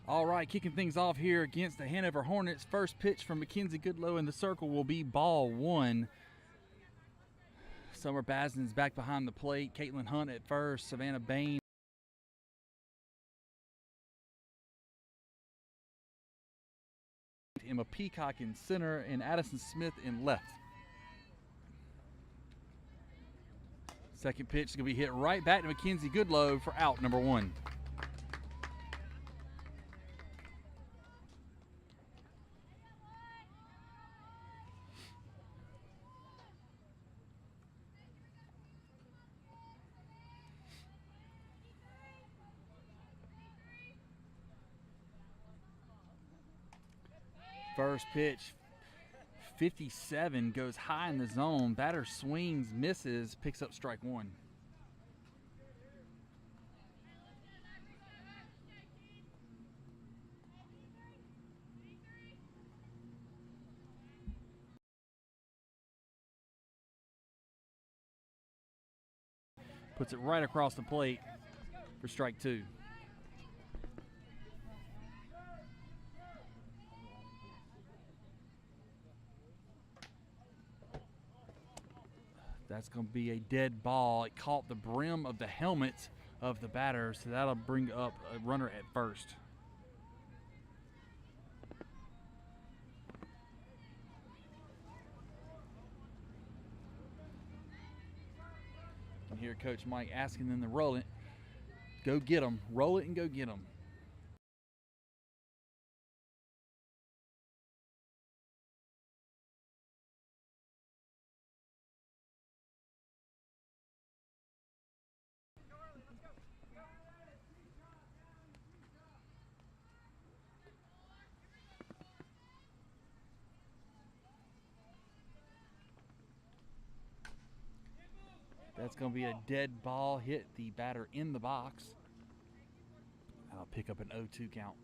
All right, kicking things off here against the Hanover Hornets. First pitch from Mackenzie Goodlow in the circle will be ball one. Summer Basden's back behind the plate. Caitlin Hunt at first. Savannah Bain. Emma Peacock in center and Addison Smith in left. Second pitch is going to be hit right back to Mackenzie Goodlow for out number one. First pitch, 57, goes high in the zone. Batter swings, misses, picks up strike one. Puts it right across the plate for strike two. That's going to be a dead ball. It caught the brim of the helmet of the batter, so that'll bring up a runner at first. You can hear Coach Mike asking them to roll it. Go get them. Roll it and go get them. That's going to be a dead ball, hit the batter in the box. I'll pick up an 0-2 count.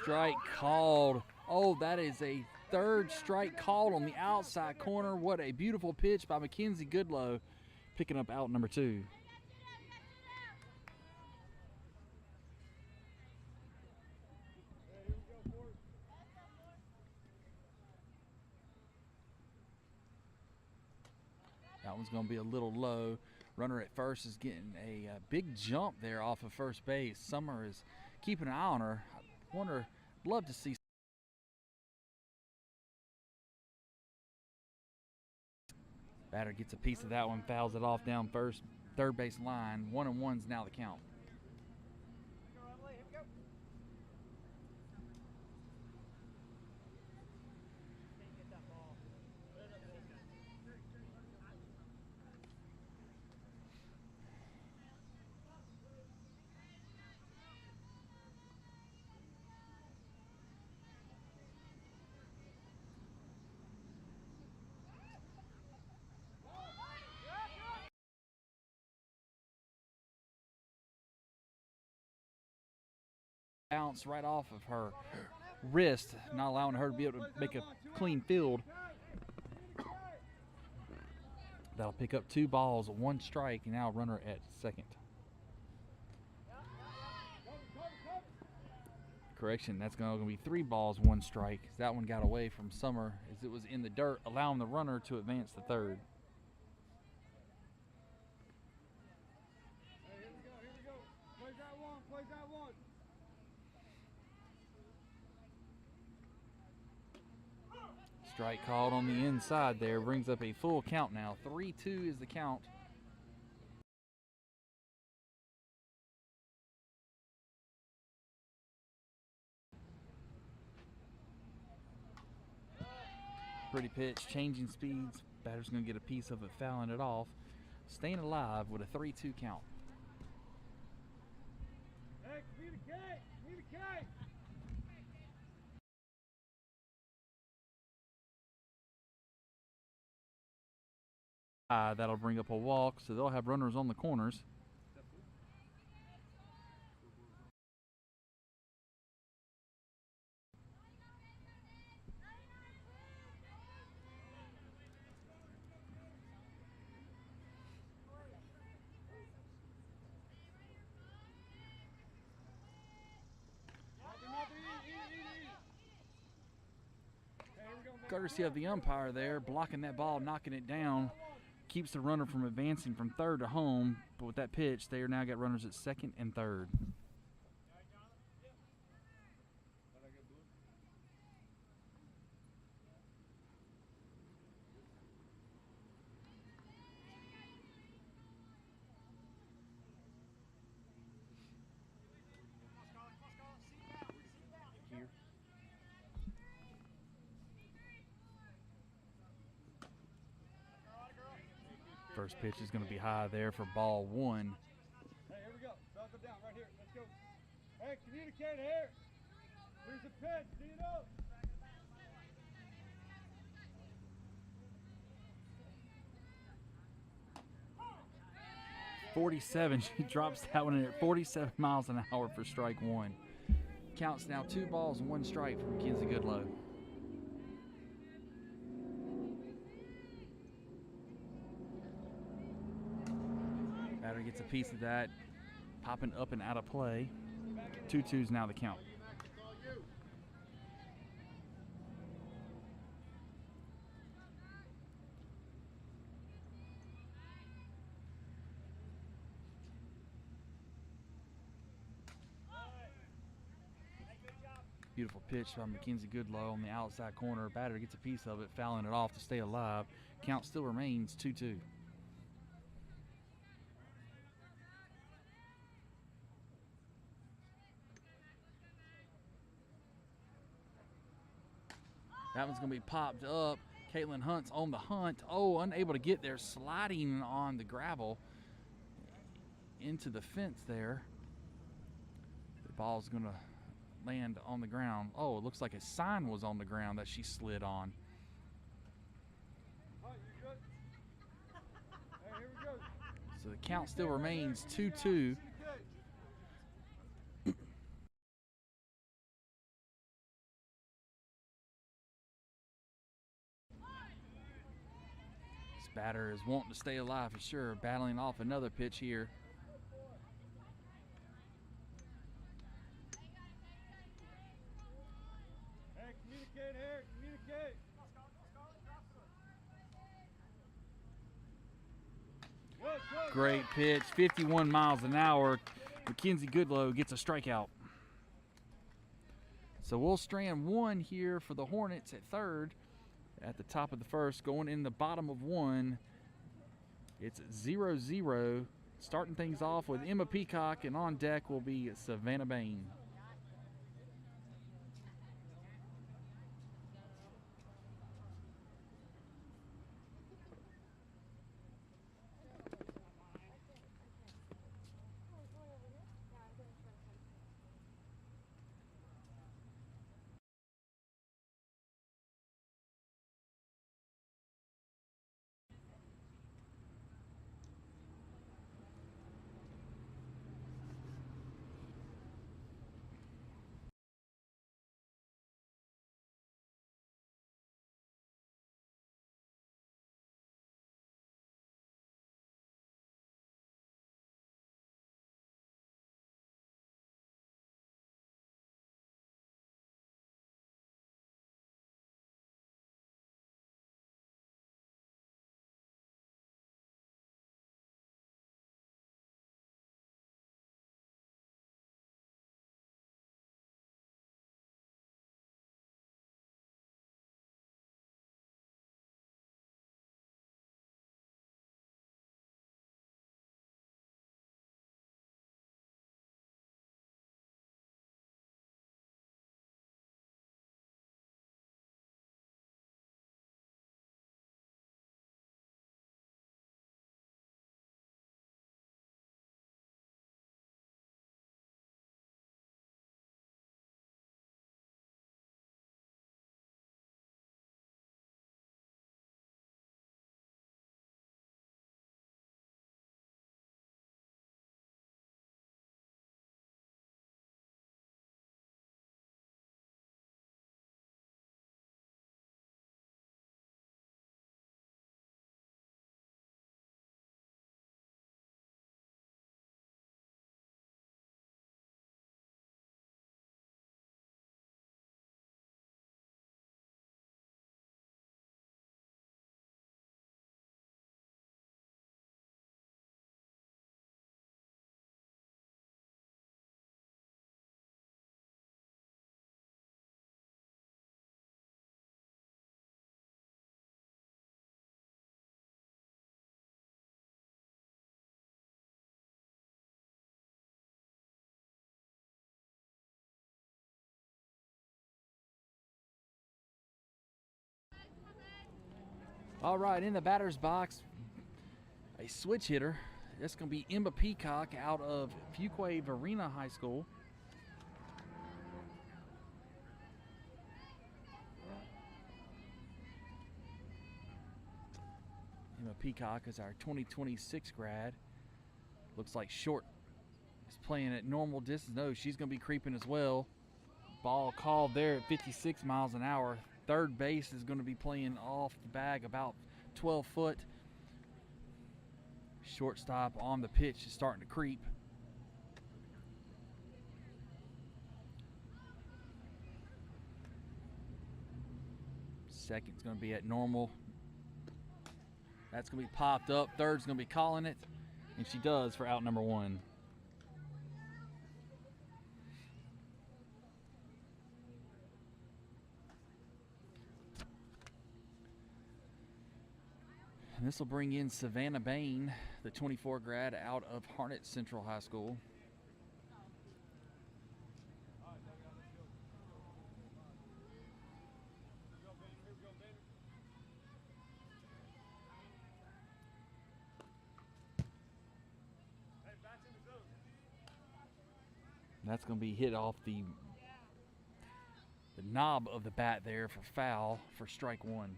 Strike called. Oh, that is a third strike called on the outside corner. What a beautiful pitch by Mackenzie Goodlow, picking up out number two. That one's going to be a little low. Runner at first is getting a big jump there off of first base. Summer is keeping an eye on her. Love to see. Batter gets a piece of that one, fouls it off down third base line. 1-1's now the count. Bounce right off of her wrist, not allowing her to be able to make a clean field. That'll pick up 2 balls, 1 strike, and now runner at second. Correction, that's going to be 3 balls, 1 strike. That one got away from Summer as it was in the dirt, allowing the runner to advance to third. Strike called on the inside there, brings up a full count now. 3-2 is the count. Pretty pitch, changing speeds. Batter's going to get a piece of it, fouling it off. Staying alive with a 3-2 count. That'll bring up a walk, so they'll have runners on the corners. Courtesy of the umpire there, blocking that ball, knocking it down, keeps the runner from advancing from third to home. But with that pitch, they are now got runners at second and third. First pitch is going to be high there for ball one. Hey, here we go. Back up down right here. Let's go. Hey, communicate here. Here's the pitch. See it up. 47. She drops that one in at 47 miles an hour for strike one. Counts now 2 balls and 1 strike for Mackenzie Goodlow. Batter gets a piece of that, popping up and out of play. 2-2's now the count. Beautiful pitch by Mackenzie Goodlow on the outside corner. Batter gets a piece of it, fouling it off to stay alive. Count still remains 2-2. That one's going to be popped up. Caitlin Hunt's on the hunt. Oh, unable to get there, sliding on the gravel into the fence there. The ball's going to land on the ground. Oh, it looks like a sign was on the ground that she slid on. So the count still remains 2-2. This batter is wanting to stay alive for sure, battling off another pitch here. Great pitch, 51 miles an hour. Mackenzie Goodlow gets a strikeout. So we'll strand one here for the Hornets at third. At the top of the first, going in the bottom of one. It's 0-0. Starting things off with Emma Peacock, and on deck will be Savannah Bain. All right, in the batter's box, a switch hitter. That's going to be Emma Peacock out of Fuquay Varina High School. Emma Peacock is our 2026 grad. Looks like short is playing at normal distance. No, she's going to be creeping as well. Ball called there at 56 miles an hour. Third base is going to be playing off the bag about 12 foot. Shortstop on the pitch is starting to creep. Second's going to be at normal. That's going to be popped up. Third's going to be calling it, and she does for out number one. And this will bring in Savannah Bain, the 24 grad out of Hornets Central High School. That's going to be hit off the knob of the bat there for foul for strike one.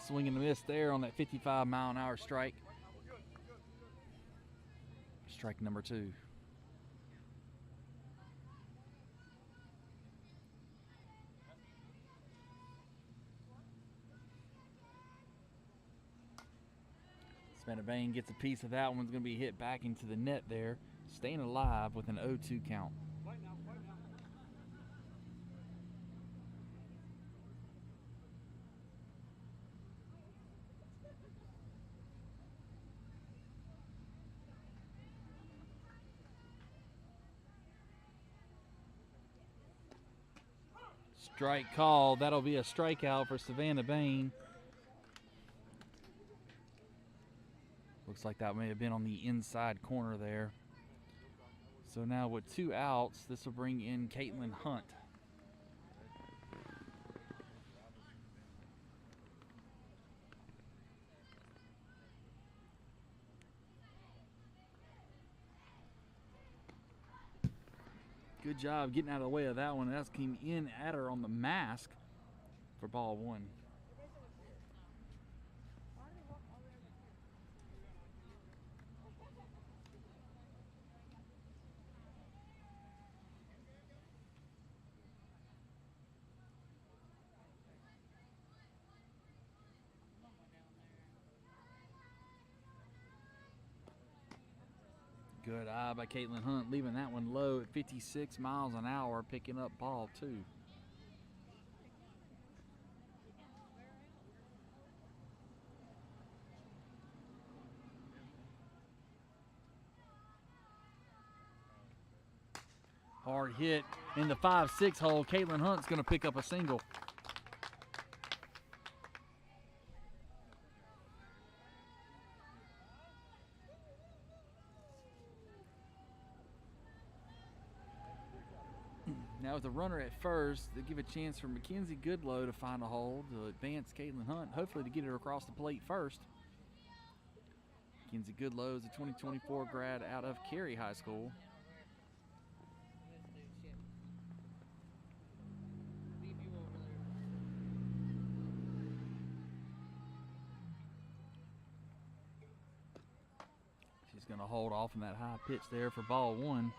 Swing and a miss there on that 55-mile-an-hour strike. Strike number two. Savannah Bain gets a piece of that. One's going to be hit back into the net there, staying alive with an 0-2 count. Strike call. That'll be a strikeout for Savannah Bain. Looks like that may have been on the inside corner there. So now with 2 outs, this will bring in Caitlin Hunt. Good job getting out of the way of that one. That came in at her on the mask for ball one. Good eye by Caitlin Hunt, leaving that one low at 56 miles an hour, picking up ball two. Hard hit in the 5-6 hole. Caitlin Hunt's going to pick up a single. Now with a runner at first, they give a chance for Mackenzie Goodlow to find a hole to advance Caitlin Hunt, hopefully to get her across the plate first. Mackenzie Goodlow is a 2024 grad out of Cary High School. She's going to hold off on that high pitch there for ball one.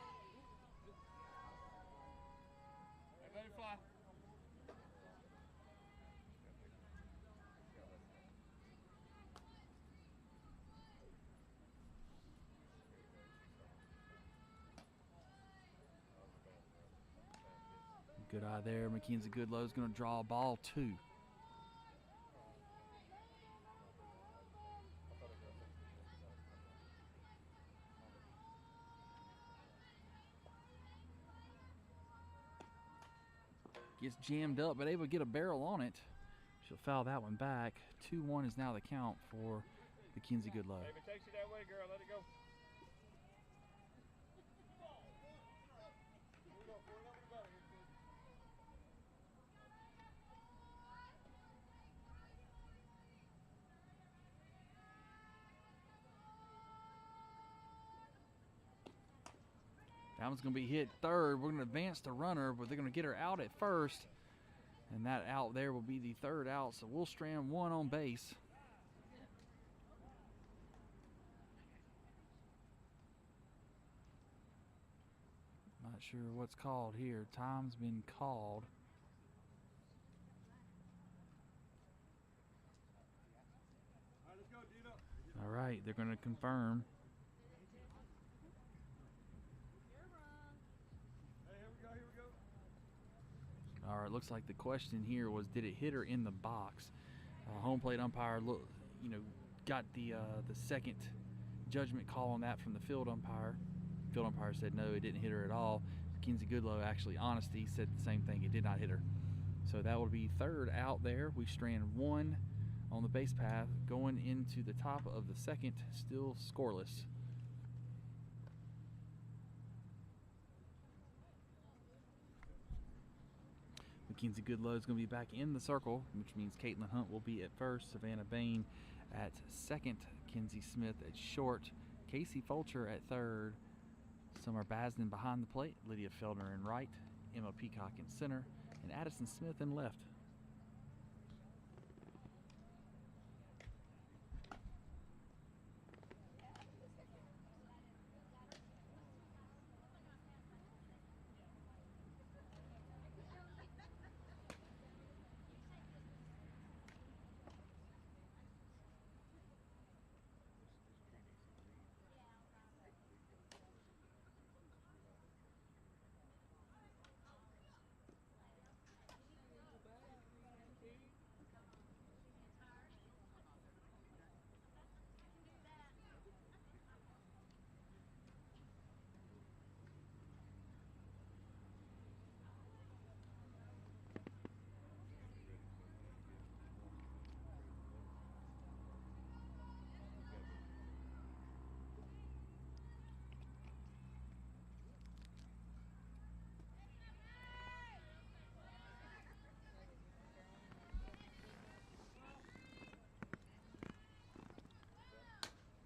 Good eye there. Mackenzie Goodlow is going to draw ball two. Gets jammed up, but able to get a barrel on it. She'll foul that one back. 2-1 is now the count for Mackenzie Goodlow. If it takes you that way, girl, let it go. That one's going to be hit third. We're going to advance the runner, but they're going to get her out at first. And that out there will be the third out, so we'll strand one on base. Not sure what's called here. Time's been called. All right, let's go, Dino. All right, they're going to confirm. Hey, here we go, here we go. All right, looks like the question here was, did it hit her in the box? Home plate umpire, got the second judgment call on that from the field umpire. Field umpire said no, it didn't hit her at all. Mackenzie Goodlow, actually, honesty, said the same thing. It did not hit her. So that will be third out there. We strand one on the base path going into the top of the second, still scoreless. Mackenzie Goodlow is going to be back in the circle, which means Caitlin Hunt will be at first, Savannah Bain at second, Kenzie Smith at short, Casey Fulcher at third, Summer Basden behind the plate, Lydia Feldner in right, Emma Peacock in center, and Addison Smith in left.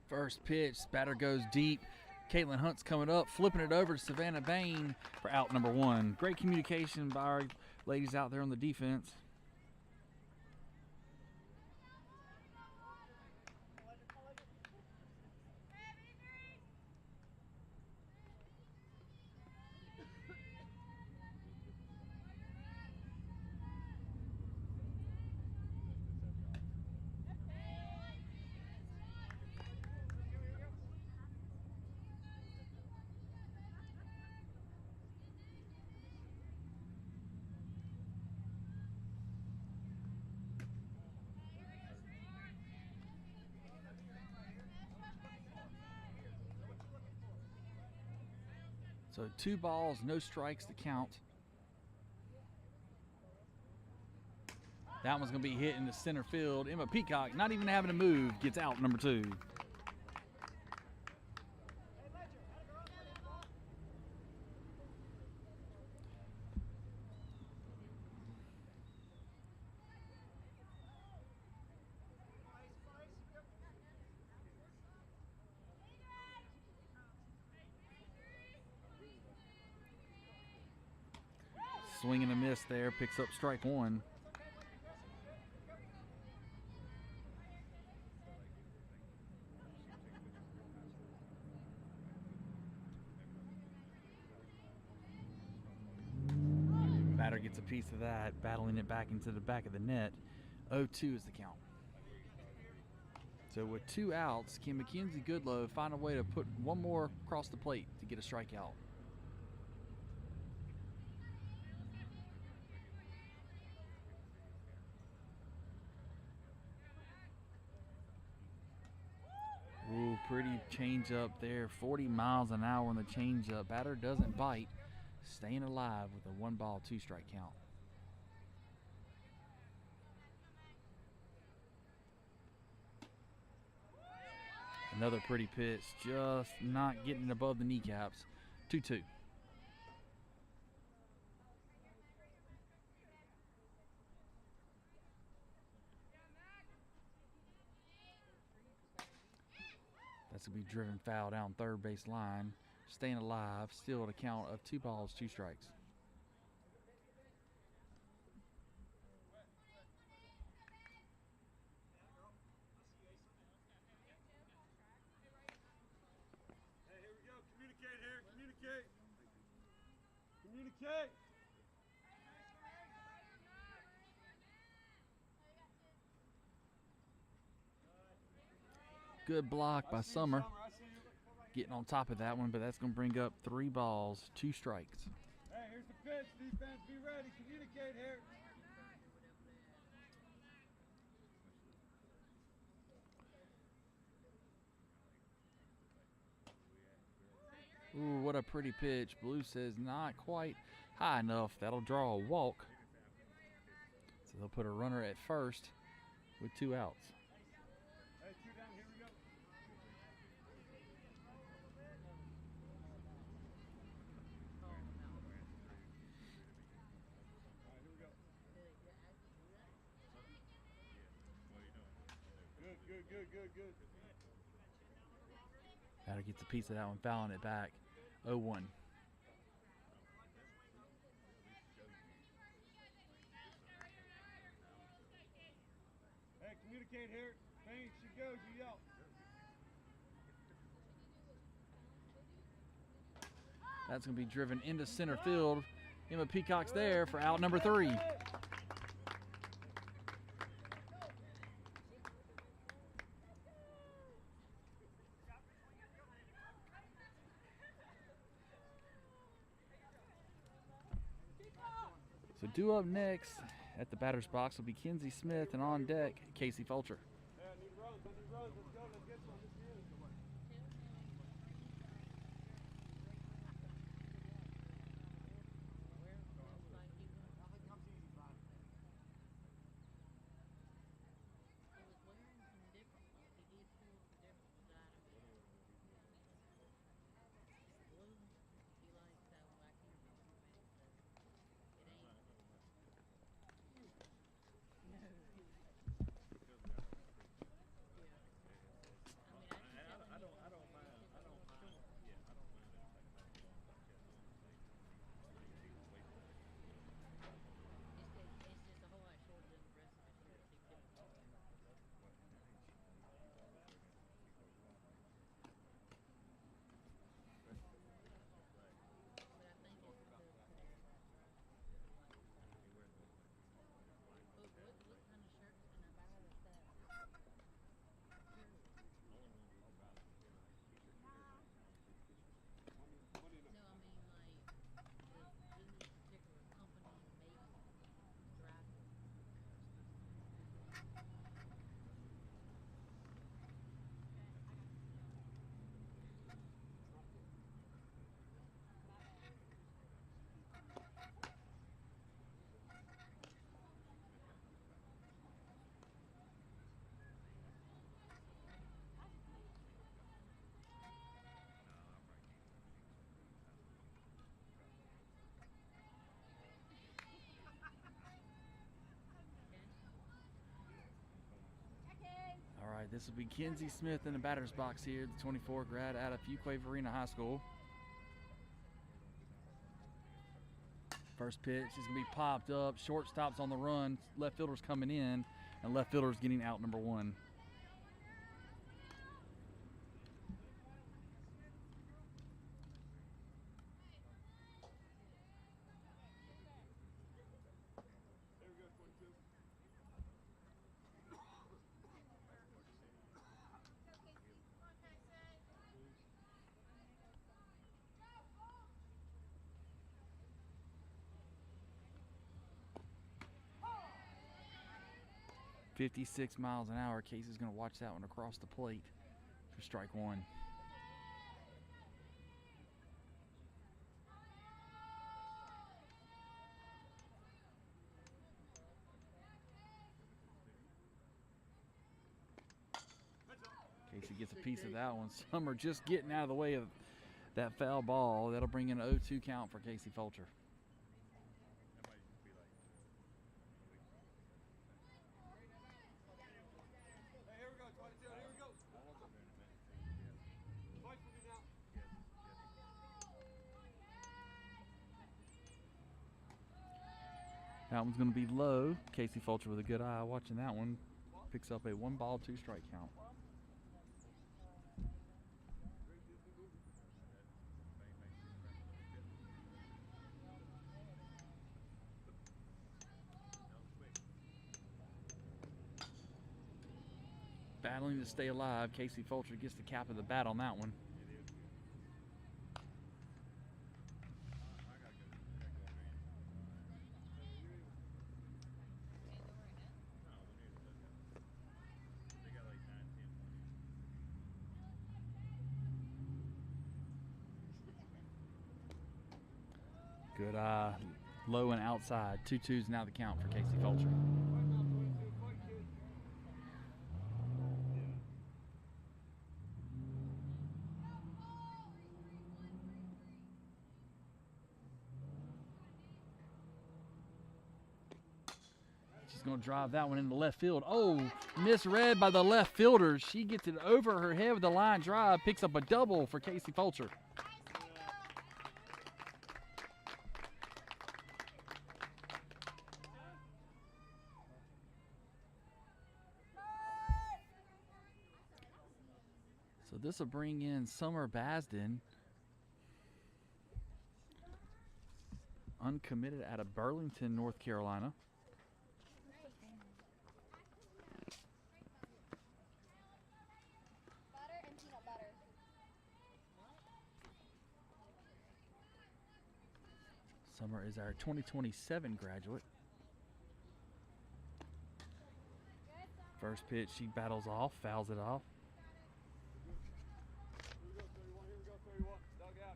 First pitch, batter goes deep. Caitlin Hunt's coming up, flipping it over to Savannah Bain for out number one. Great communication by our ladies out there on the defense. So 2 balls, no strikes to count. That one's going to be hit in the center field. Emma Peacock, not even having to move, gets out number 2. Swing and a miss there, picks up strike 1. Batter gets a piece of that, battling it back into the back of the net. 0-2 is the count. So with 2 outs, can Mackenzie Goodlow find a way to put one more across the plate to get a strikeout? Ooh, pretty change up there. 40 miles an hour on the change up. Batter doesn't bite. Staying alive with a 1-ball, 2-strike count. Another pretty pitch, just not getting above the kneecaps. 2-2. That's going to be driven foul down third base line. staying alive, still at a count of 2 balls, 2 strikes. Hey, here we go. Communicate here. Communicate. Communicate. Good block by I see you, Summer, I see you. getting on top of that one, but that's going to bring up 3 balls, 2 strikes. Hey, here's the pitch. Defense, be ready. Communicate here. Ooh, what a pretty pitch. Blue says not quite high enough. That'll draw a walk. So they'll put a runner at first with 2 outs. Hey, 2 down. Here we go. All right, here we go. Good. Batter gets a piece of that one, fouling it back. 0-1. Hey, communicate here. Bang, she goes, you yell. That's going to be driven into center field. Emma Peacock's there for out number 3. So due up next at the batter's box will be Kenzie Smith, and on deck, Casey Fulcher. Hey, I need runs. Let's go. Let's get some. This is. All right, this will be Kenzie Smith in the batter's box here, the 24 grad out of Fuquay-Varina High School. First pitch is going to be popped up. Shortstop's on the run. Left fielder's coming in, and left fielder's getting out number 1. There we go, 22. 56 miles an hour. Casey's going to watch that one across the plate for strike 1. Casey gets a piece of that one. Summer just getting out of the way of that foul ball. That'll bring in an 0-2 count for Casey Fulcher. Hey, here we go, 22. Here we go. Fight for me now. That one's going to be low. Casey Fulcher with a good eye watching that one. Picks up a 1-ball, 2-strike count. Battling to stay alive. Casey Fulcher gets the cap of the bat on that one. Good eye, low and outside. 2-2's now the count for Casey Fulcher. She's going to drive that one into left field. Oh, misread by the left fielder. She gets it over her head with the line drive, picks up a double for Casey Fulcher. So this will bring in Summer Basden, uncommitted out of Burlington, North Carolina. Butter and peanut butter. Summer is our 2027 graduate. First pitch, she battles off, fouls it off. Here we go, 31. Dug out.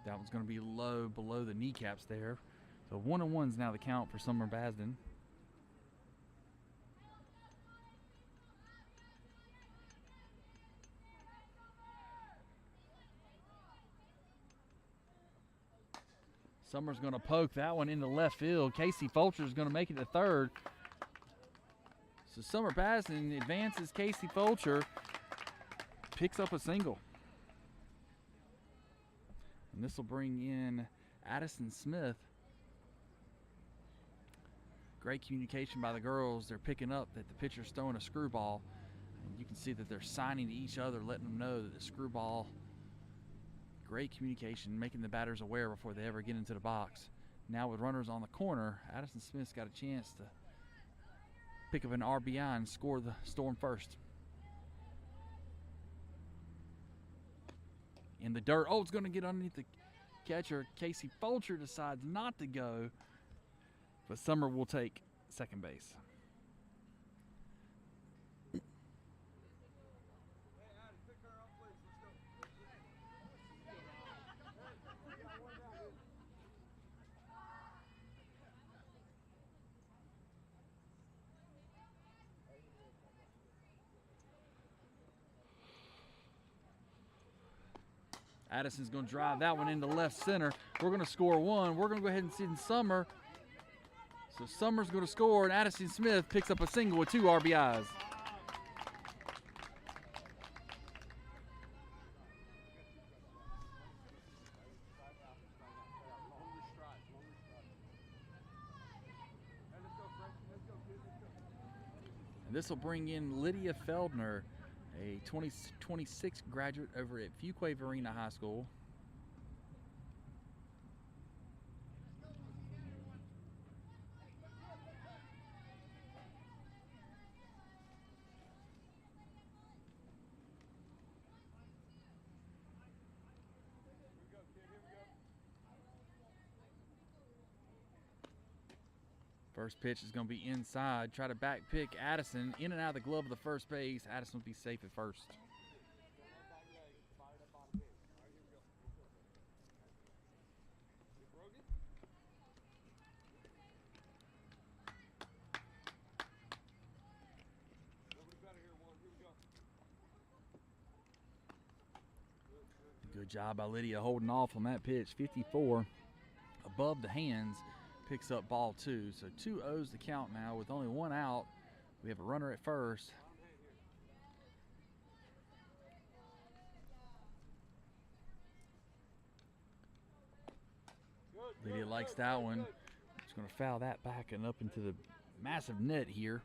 That one's going to be low, below the kneecaps there. So 1-1's now the count for Summer Basden. Summer's going to poke that one into left field. Casey Fulcher's going to make it to third. So Summer Basden advances. Casey Fulcher picks up a single. And this will bring in Addison Smith. Great communication by the girls. They're picking up that the pitcher's throwing a screwball. And you can see that they're signing to each other, letting them know that the screwball. Great communication, making the batters aware before they ever get into the box. Now with runners on the corner, Addison Smith's got a chance to pick up an RBI and score the Storm first. In the dirt. Oh, it's going to get underneath the catcher. Casey Fulcher decides not to go, but Summer will take second base. Addison's going to drive that one into left center. We're going to score one. We're going to go ahead and send Summer. So Summer's going to score, and Addison Smith picks up a single with 2 RBIs. And this will bring in Lydia Feldner, a 2026 graduate over at Fuquay-Varina High School. First pitch is going to be inside. Try to back pick Addison in and out of the glove of the first base. Addison will be safe at first. Good job by Lydia holding off on that pitch. 54 above the hands. picks up ball 2. So 2 O's to count now with only 1 out. We have a runner at first. Lydia likes that one. She's going to foul that back and up into the massive net here.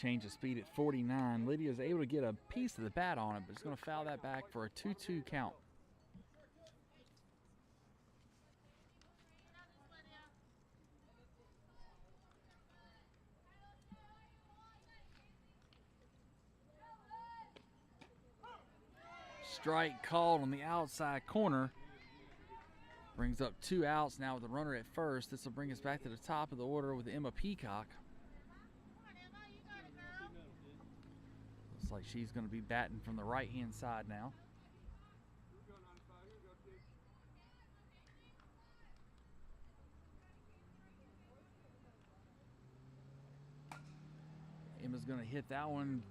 Change of speed at 49. Lydia's able to get a piece of the bat on it, but it's going to foul that back for a 2-2 count. Strike called on the outside corner. Brings up 2 outs now with the runner at first. This will bring us back to the top of the order with Emma Peacock. Looks like she's going to be batting from the right-hand side now. Emma's going to hit that one,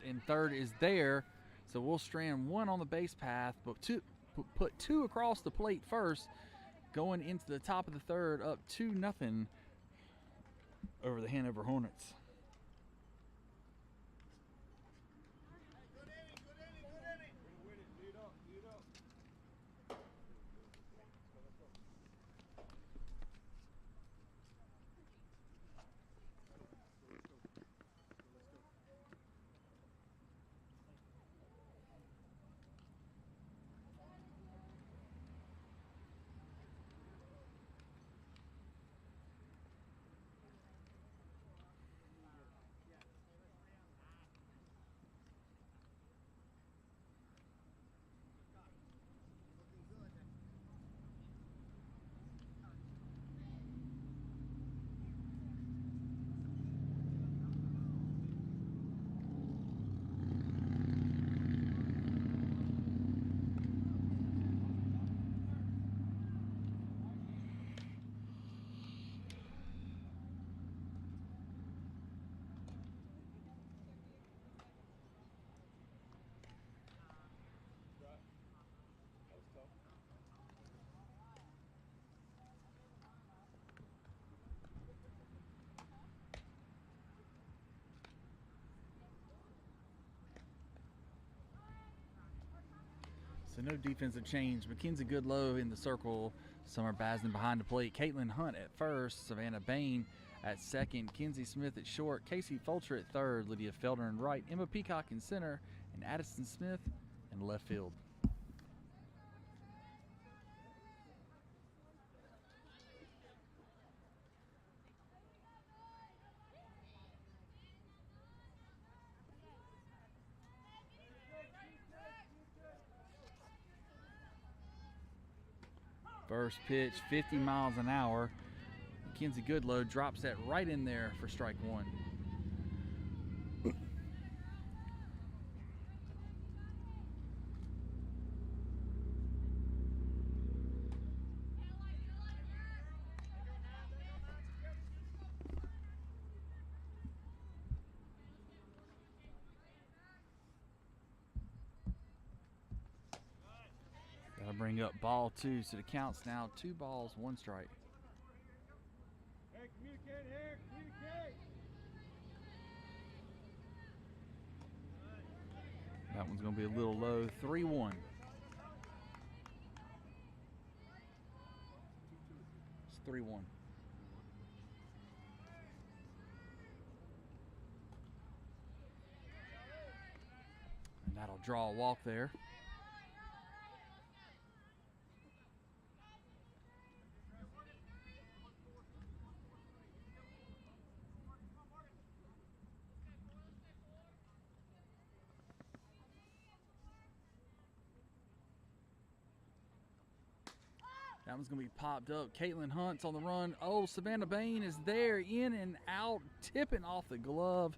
and third is there. So we'll strand 1 on the base path, but put 2 across the plate first, going into the top of the third, up 2-0 over the Hanover Hornets. So no defensive change. Mackenzie Goodlow in the circle. Summer Basden behind the plate. Caitlin Hunt at first. Savannah Bain at second. Kenzie Smith at short. Casey Fulcher at third. Lydia Felder in right. Emma Peacock in center. And Addison Smith in left field. First pitch, 50 miles an hour. Mackenzie Goodlow drops that right in there for strike 1. Gotta bring up ball 2, so the count's now 2 balls, 1 strike. Hey, communicate here, communicate. That one's gonna be a little low, 3-1. It's 3-1. And that'll draw a walk there. That one's going to be popped up. Caitlin Hunt's on the run. Oh, Savannah Bain is there, in and out, tipping off the glove.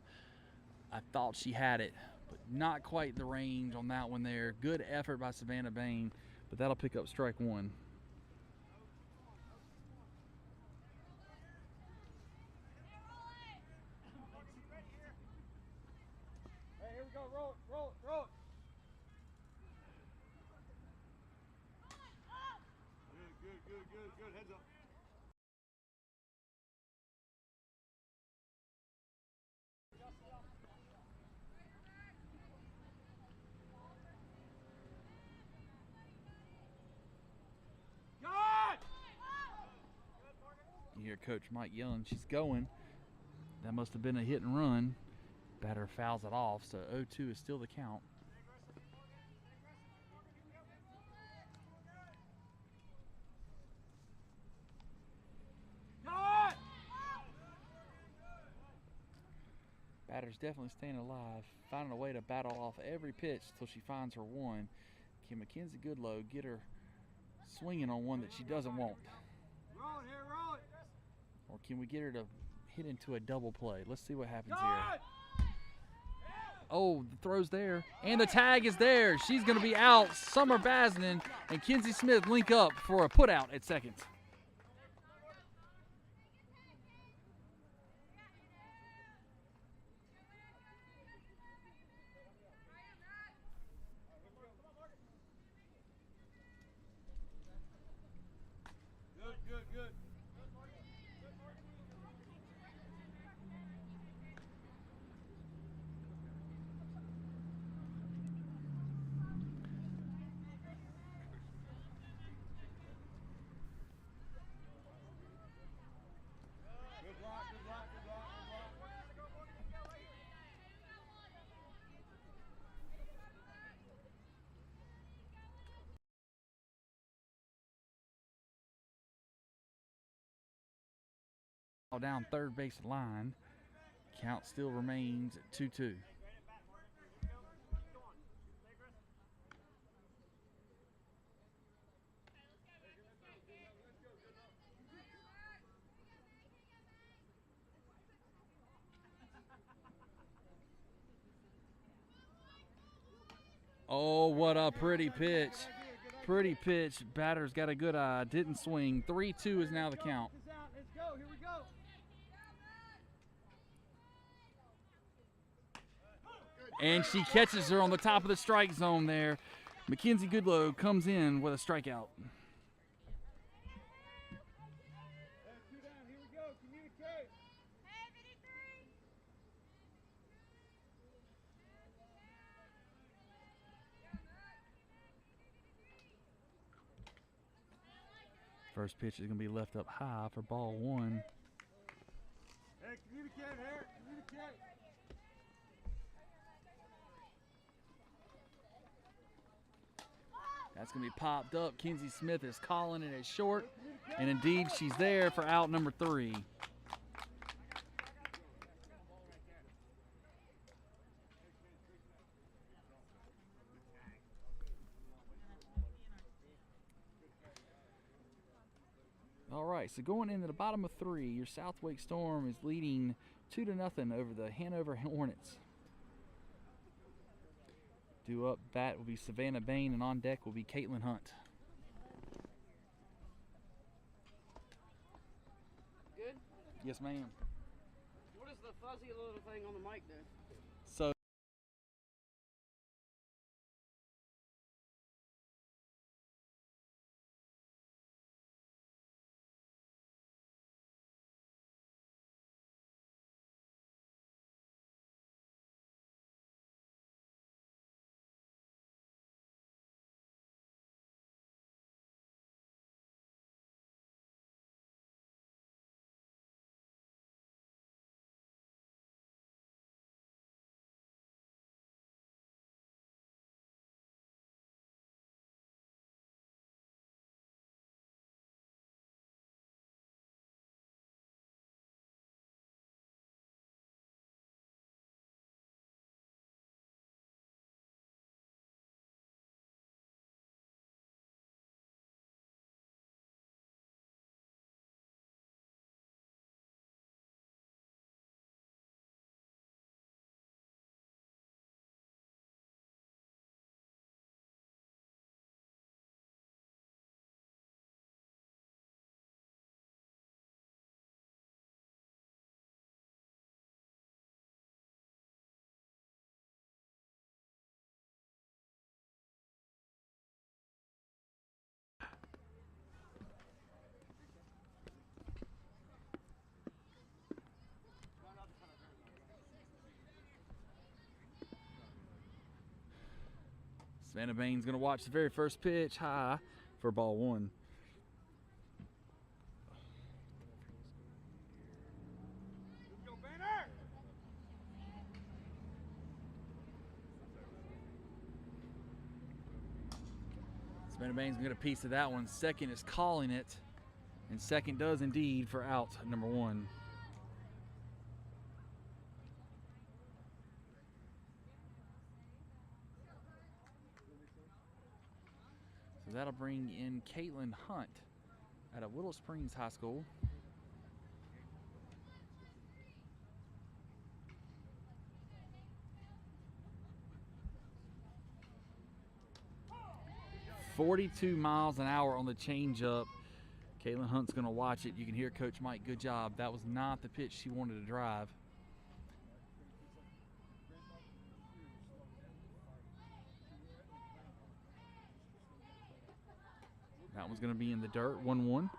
I thought she had it, but not quite the range on that one there. Good effort by Savannah Bain. but that'll pick up strike one. Hey, here we go. Roll it, roll it, roll it. Good. Heads up. You hear Coach Mike yelling, she's going. That must have been a hit and run. Batter fouls it off, so 0-2 is still the count. Batter's definitely staying alive, finding a way to battle off every pitch till she finds her one. Can Mackenzie Goodlow get her swinging on one that she doesn't want? Roll it here, roll it. Or can we get her to hit into a double play? Let's see what happens here. Oh, the throw's there, and the tag is there. She's going to be out. Summer Basnan and Kenzie Smith link up for a put out at second. Good. Good block. Down third base line. Count still remains at 2-2. Oh, what a pretty pitch. Pretty pitch. Batter's got a good eye. Didn't swing. 3-2 is now the count. Let's go. Here we go. And she catches her on the top of the strike zone there. Mackenzie Goodlow comes in with a strikeout. Hey, 2 down. Here we go. Communicate. First pitch is going to be left up high for ball one. Hey, communicate here. Communicate. That's going to be popped up. Kenzie Smith is calling it as short. And indeed, she's there for out number 3. All right, so going into the bottom of 3, your South Wake Storm is leading 2-0 over the Hanover Hornets. Due up bat will be Savannah Bain, and on deck will be Caitlin Hunt. Good? Yes, ma'am. What does the fuzzy little thing on the mic do? So Savannah Bain's going to watch the very first pitch high for ball 1. Go, Banner! Savannah Bain's going to get a piece of that one. Second is calling it, and second does indeed for out number 1. So that'll bring in Caitlin Hunt out of Willow Springs High School. .42 miles an hour on the changeup. Caitlin Hunt's going to watch it. You can hear Coach Mike, good job. That was not the pitch she wanted to drive. That one's going to be in the dirt, 1-1.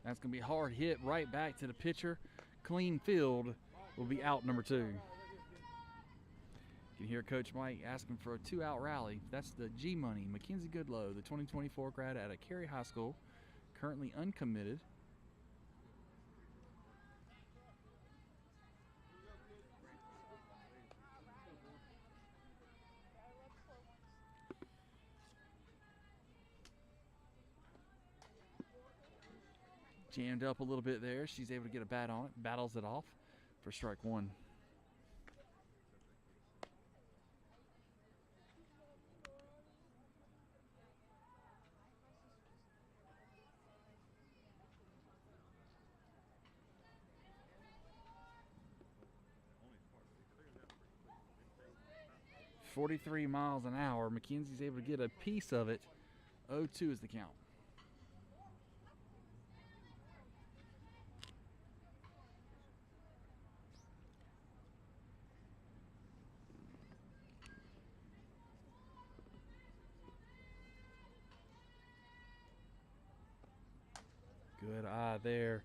That's going to be a hard hit right back to the pitcher. Clean field will be out number 2. You can hear Coach Mike asking for a 2-out rally. That's the G Money, Mackenzie Goodlow, the 2024 grad out of Cary High School, currently uncommitted. Jammed up a little bit there. She's able to get a bat on it, battles it off for strike 1. .43 miles an hour. Mackenzie's able to get a piece of it. 0-2 is the count. Good eye there.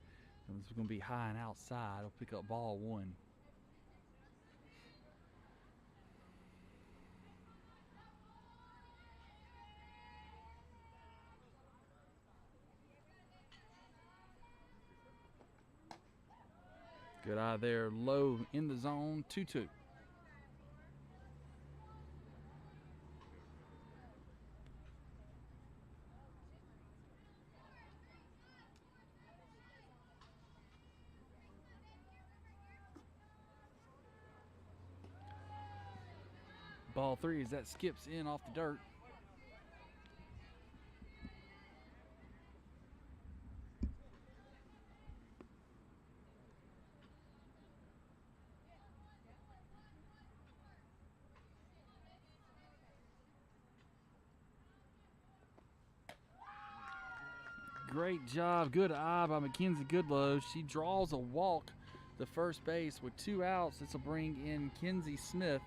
It's going to be high and outside. It'll pick up ball 1. Good eye there. Low in the zone. 2-2. Ball 3 as that skips in off the dirt. Great job, good eye by Mackenzie Goodlow. She draws a walk to first base with 2 outs. This will bring in Kenzie Smith.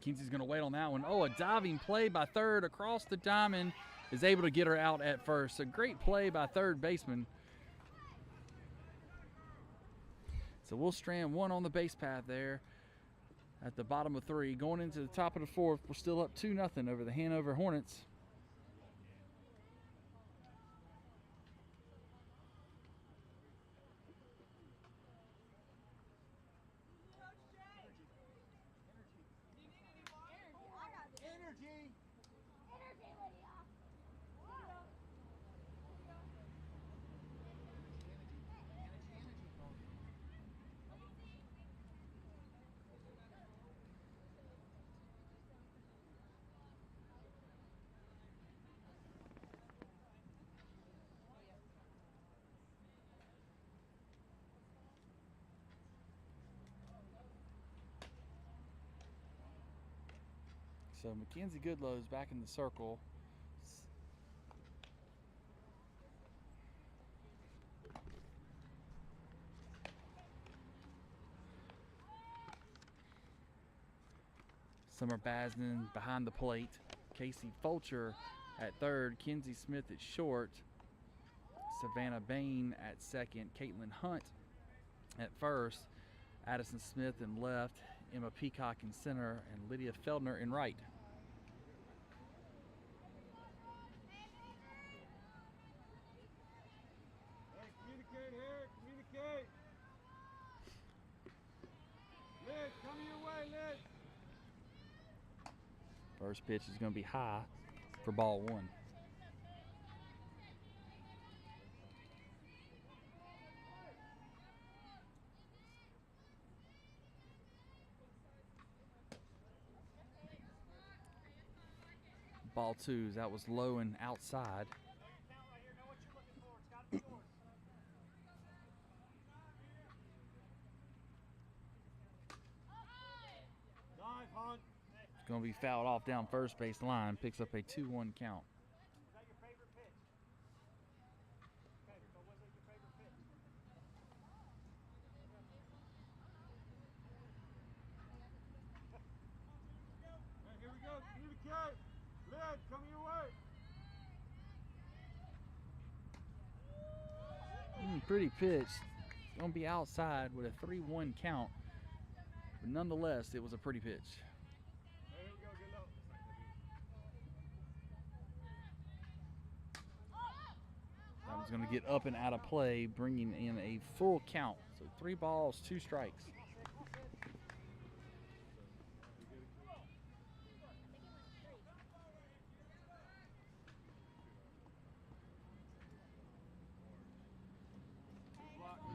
Kenzie's going to wait on that one. Oh, a diving play by third across the diamond is able to get her out at first. A great play by third baseman. So we'll strand 1 on the base path there at the bottom of 3. Going into the top of the 4th, we're still up 2-0 over the Hanover Hornets. So Mackenzie Goodlow's back in the circle. Summer Basnan behind the plate. Casey Fulcher at third. Kenzie Smith at short. Savannah Bain at second. Caitlin Hunt at first. Addison Smith in left. Emma Peacock in center. And Lydia Feldner in right. Hey, communicate here. Communicate. Liz, come your way, Liz. First pitch is going to be high for ball one. Ball two, that was low and outside. Dive, Hunt. It's going to be fouled off down first base line. Picks up a 2-1 count. Is that your favorite pitch? Okay, so was it your favorite pitch? Hey, here we go. Communicate. Lid, come your way. Pretty pitch. It's going to be outside with a 3-1 count. But nonetheless, it was a pretty pitch. Hey, here we go. Get low. That was going to get up and out of play, bringing in a full count. So 3 balls, 2 strikes.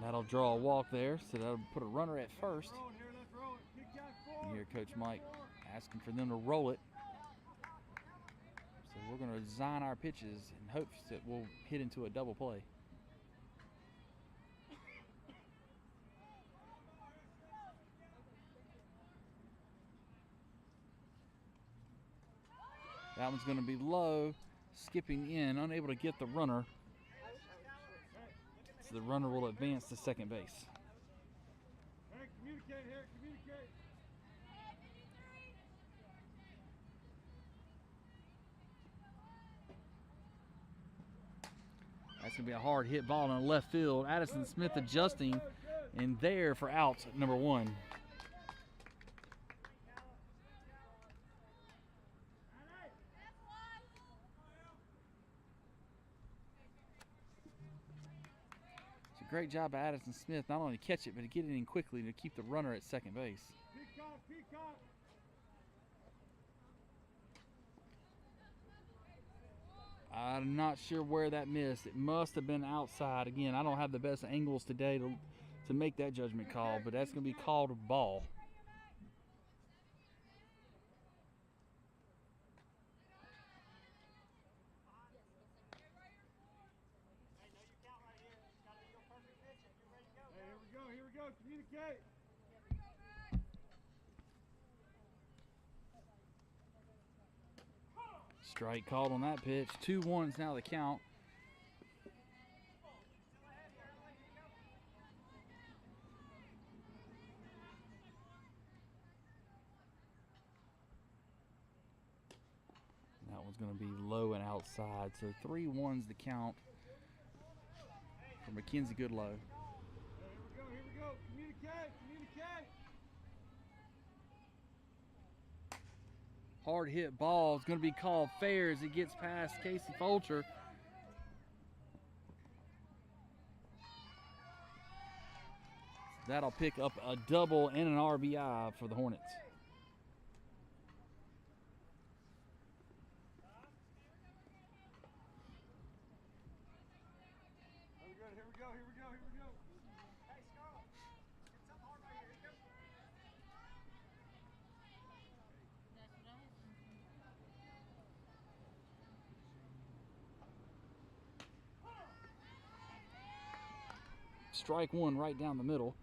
That'll draw a walk there, so that'll put a runner at first. Let's roll it. Kick down And forward. here Coach Mike asking for them to roll it. So we're going to design our pitches in hopes that we'll hit into a double play. That one's going to be low, skipping in, unable to get the runner. So the runner will advance to second base. Hey, communicate here. Communicate. That's going to be a hard hit ball in left field. Addison Smith adjusting and there for out number 1. Great job by Addison Smith, not only to catch it, but to get it in quickly to keep the runner at second base. Peacock, Peacock. I'm not sure where that missed. It must have been outside. Again, I don't have the best angles today to make that judgment call, but that's going to be called a ball. Here we go. Communicate. Strike called on that pitch. 2-1's now the count. That one's going to be low and outside. So 3-1's the count for Mackenzie Goodlow. Here we go. Communicate. Hard hit ball is going to be called fair as it gets past Casey Fulcher. That'll pick up a double and an RBI for the Hornets. Here we go. Hey, Scarlett. Get something hard right here. Here we go. Strike 1 right down the middle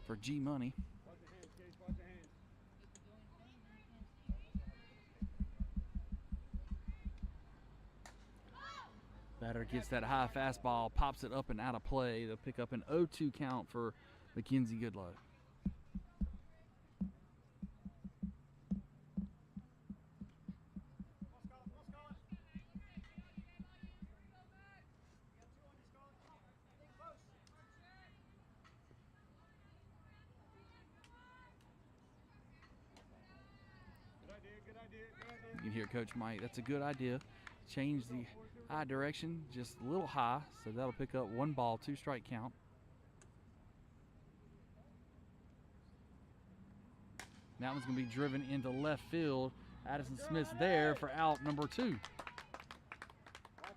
for G Money. Watch the hands, Case. Watch the hands. Batter gets that high fastball, pops it up and out of play. They'll pick up an 0-2 count for Mackenzie Goodlow. You can hear Coach Mike, that's a good idea. Change the eye direction just a little high, so that'll pick up 1 ball, 2 strike count. That one's going to be driven into left field. Addison Smith's there for out number 2. Watch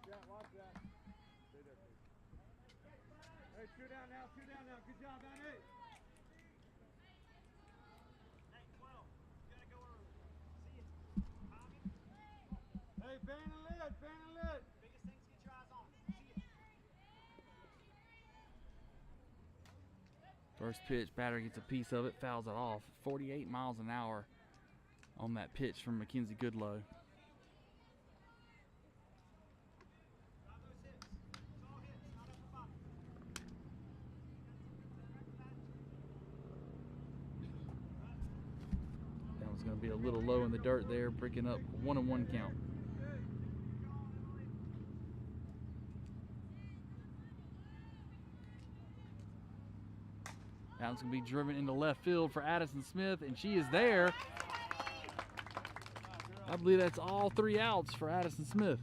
that, watch that. Stay there, please. Hey, 2 down now, 2 down now. Good job, Danny. Hey, 12. You gotta go early. See it. Hey, bang and lid, bang and lid. Biggest thing is get your eyes on. See it. First pitch, batter gets a piece of it, fouls it off. 48 miles an hour on that pitch from Mackenzie Goodlow. That one's going to be a little low in the dirt there, breaking up 1-1 count. That one's going to be driven into left field for Addison Smith, and she is there. I believe that's all 3 outs for Addison Smith.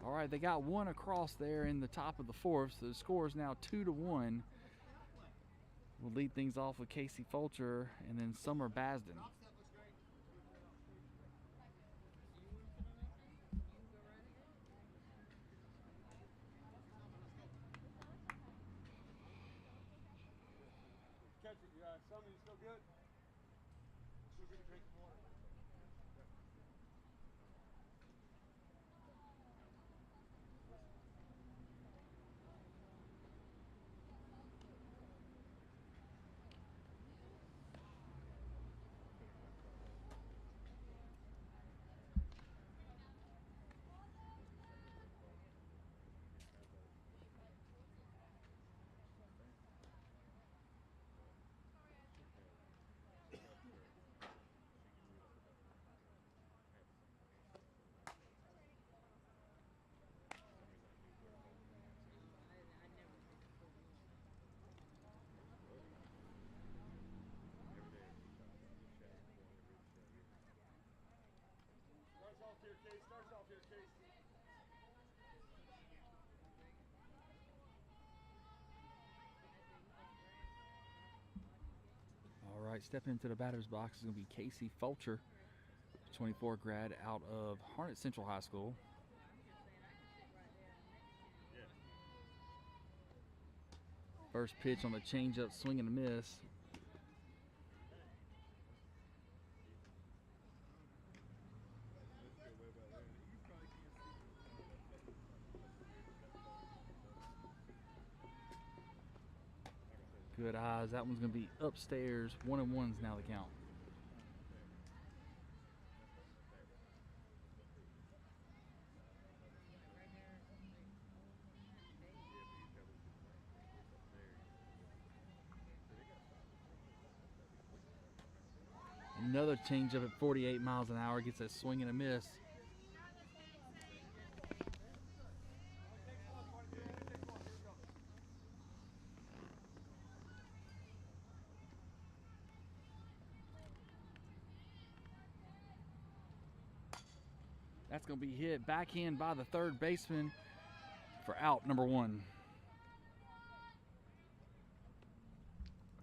All right, they got 1 across there in the top of the 4th, so the score is now 2-1. We'll lead things off with Casey Fulcher and then Summer Basden. Catch it, Summer, you still good? Still good to drink some water. Starts off here, Case. All right, stepping into the batter's box is going to be Casey Fulcher, 24 grad out of Hornets Central High School. First pitch on the changeup, swing and a miss. Good eyes. That one's going to be upstairs. 1-1's now the count. Another changeup at 48 miles an hour. Gets a swing and a miss. That's going to be hit backhand by the third baseman for out number 1.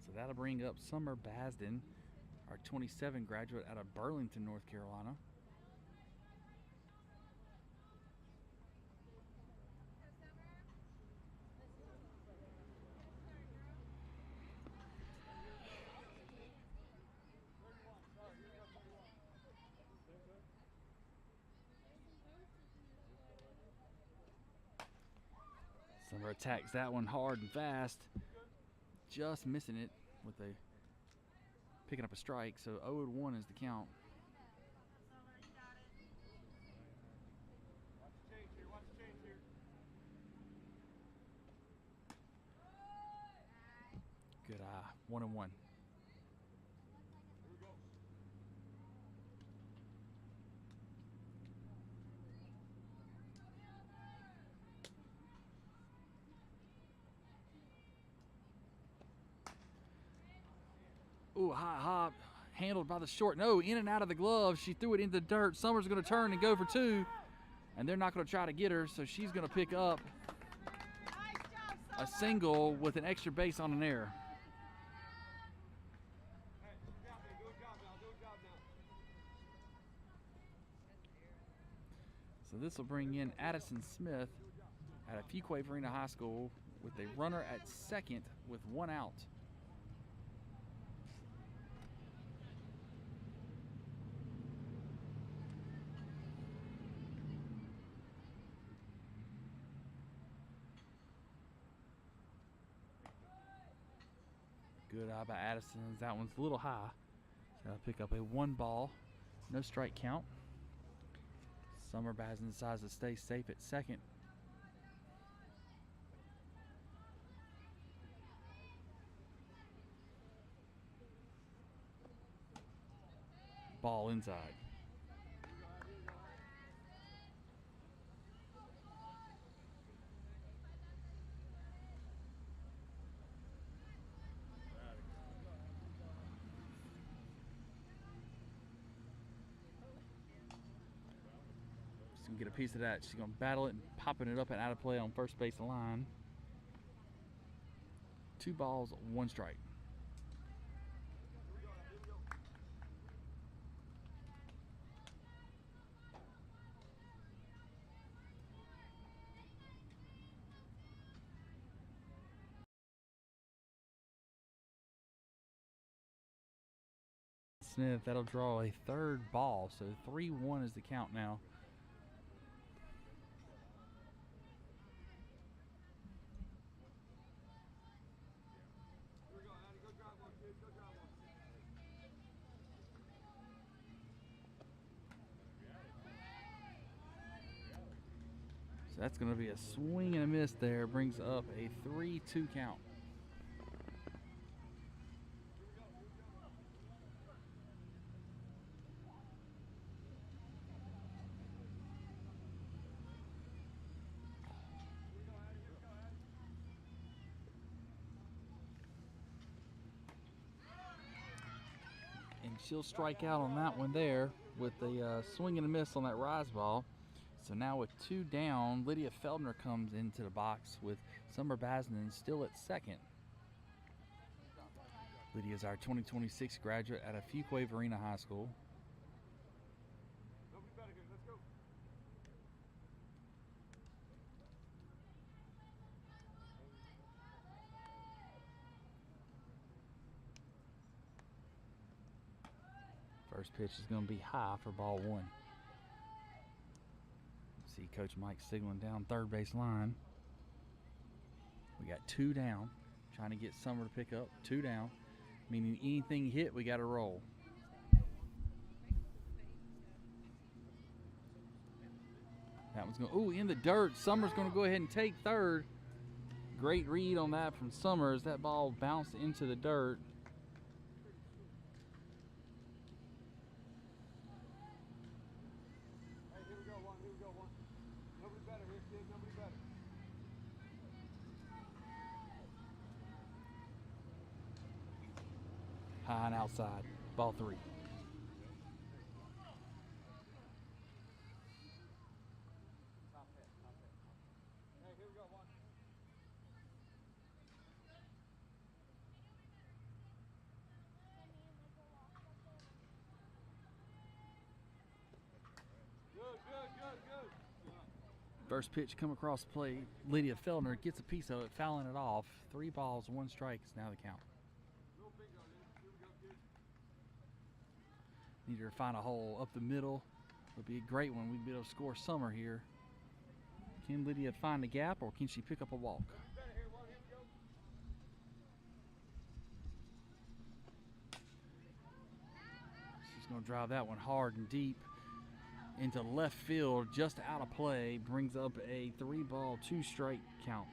So that'll bring up Summer Basden, our 27 graduate out of Burlington, North Carolina. Summer attacks that one hard and fast, just missing it with a picking up a strike, so 0-1 is the count. Watch the change here. Watch the change here. Good eye. 1-1. Here we go. Ooh, high hop. Handled by the short. No, in and out of the glove. She threw it into the dirt. Summers going to turn and go for 2. And they're not going to try to get her, so she's going to pick up a single with an extra base on an error. Hey, do a job now. Do a job now. Do a job now. So this will bring in Addison Smith at Fuquay-Varina High School with a runner at second with 1 out. Good eye by Addison. That one's a little high. So I'll pick up a 1 ball, no strike count. Summer Basin decides to stay safe at second. Ball inside. She's going to get a piece of that. She's going to battle it and popping it up and out of play on first base line. 2 balls, 1 strike. Smith, that'll draw a 3rd ball, so 3-1 is the count now. Here we go, Addy. Go drive one, kid. Go drive one. So that's going to be a swing and a miss there. Brings up a 3-2 count. And she'll strike out on that one there with the swing and a miss on that rise ball. So now with 2 down, Lydia Feldner comes into the box with Summer Basnan still at second. Lydia's our 2026 graduate at Fuquay-Varina High School. Nobody better here. Let's go. First pitch is going to be high for ball 1. See Coach Mike signaling down third base line. We got 2 down. Trying to get Summer to pick up. 2 down. Meaning anything hit, we got to roll. That one's going, ooh, in the dirt. Summer's going to go ahead and take third. Great read on that from Summers. That ball bounced into the dirt. Hey, here we go. One. Here we go. One. Nobody better here, kid. Nobody better. High and outside. Ball 3. Top hit. Top hit. Hey, here we go. One. Good, good, good, good. First pitch come across the plate. Lydia Feldner gets a piece of it, fouling it off. 3 balls, 1 strike is now the count. Real bingo, Lynn. Here we go, kid. Need her to find a hole up the middle. Would be a great one. We'd be able to score Summer here. Can Lydia find the gap, or can she pick up a walk? Nobody better here. One. Here we go. Gonna drive that one hard and deep into left field, just out of play. Brings up a 3-ball, 2-strike count.